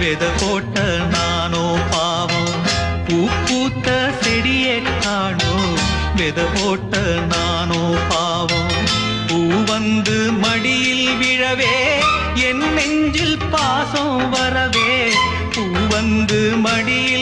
வெத போட்ட நானோ பாவம் பூ பூத்த செடியே காணோம் வெத போட்ட நானோ பாவம் பூ வந்து மடியில் விழவே என் நெஞ்சில் பாசம் வரவே பூ வந்து மடியில்